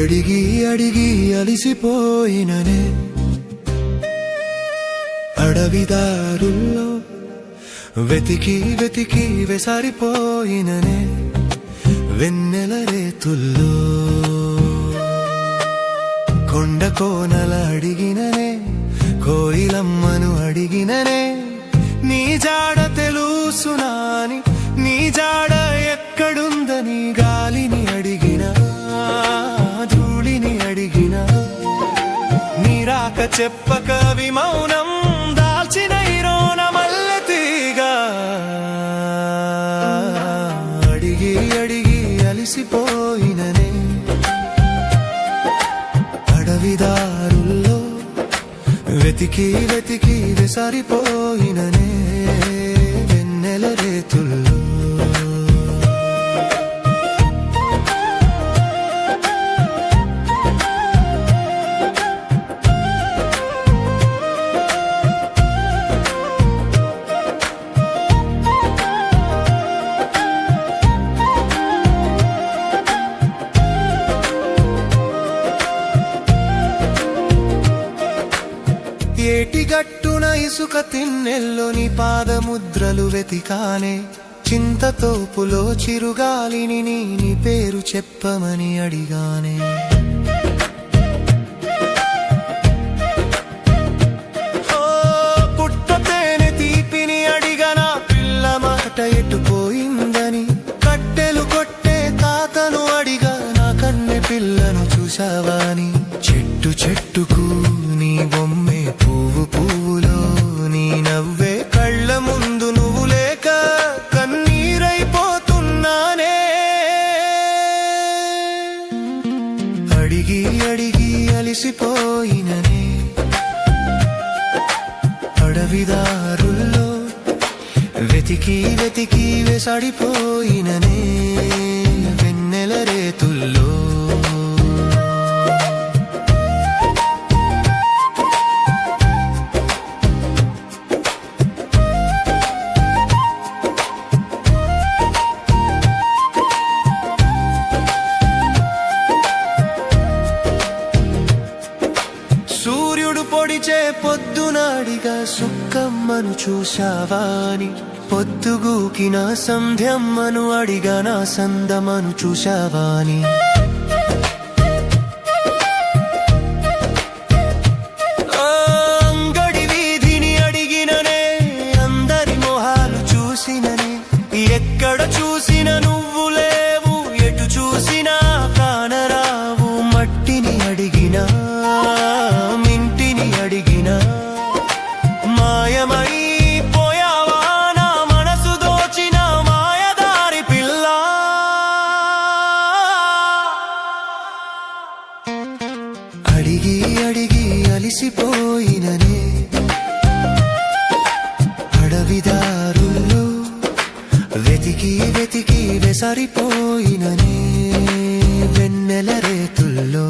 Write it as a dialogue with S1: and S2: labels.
S1: అడిగి అడిగి అలిసిపోయిననే అడవిదారుల్లో వెతికి వెతికి వెసారిపోయిననే వెన్నెల రేతుల్లో కొండ కోనల అడిగిననే కోయిలమ్మను అడిగిననే నీ జాడ తెలుసునాని నీ జాడ ఎక్కడుందని గాలిని అడిగినా ధూళిని అడిగినా నీరాక చెప్పక విమౌనం దాల్చిన ఇరోన మల్లెతీగా అడిగి అడిగి అలిసిపోయిననే అడవిదారుల్లో వెతికి వెతికి వెసారిపోయిననే వెన్నెల రేతుల్లో ఏటిగట్టున ఇసుక తిన్నెల్లోని పాదముద్రలు వెతికానే చింతతోపులో చిరుగాలిని నీ పేరు చెప్పమని అడిగానే పుట్టతేనె తీపిని అడిగనా పిల్ల మాట ఎటుపోయిందని కట్టెలు కొట్టే తాతను అడిగా నా కన్నె పిల్లను చూశావాని చెట్టు చెట్టుకు నీ బొమ్మే పువ్వు పువ్వులో నీ నవ్వే కళ్ళ ముందు నువ్వు లేక కన్నీరైపోతున్నానే అడిగి అడిగి అలిసిపోయిననే అడవిదారుల్లో వెతికి వెతికి వెసాడిపోయిననే వెన్నెల రేతుల్లో సూర్యుడు పొడిచే పొద్దునాడిగా సుక్కమ్మను చూశావాని పొద్దుగూకిన సంధ్యమ్మను అడిగా నా సందమను చూశావాని అంగడి వీధిని అడిగిననే అందరి మొహాలు చూసిననే ఎక్కడ చూసిన నువ్వు లేవు ఎటు చూసినా కానరావు మట్టిని అడిగినా మింటిని అడిగినా మాయమై పోయావా నా మనసు దోచిన మాయదారి పిల్ల అడిగి అడిగి అలిసిపోయిననే అడవిదారుల్లో వెతికి వెతికి వెసారిపోయిననే వెన్నెల రేతుల్లో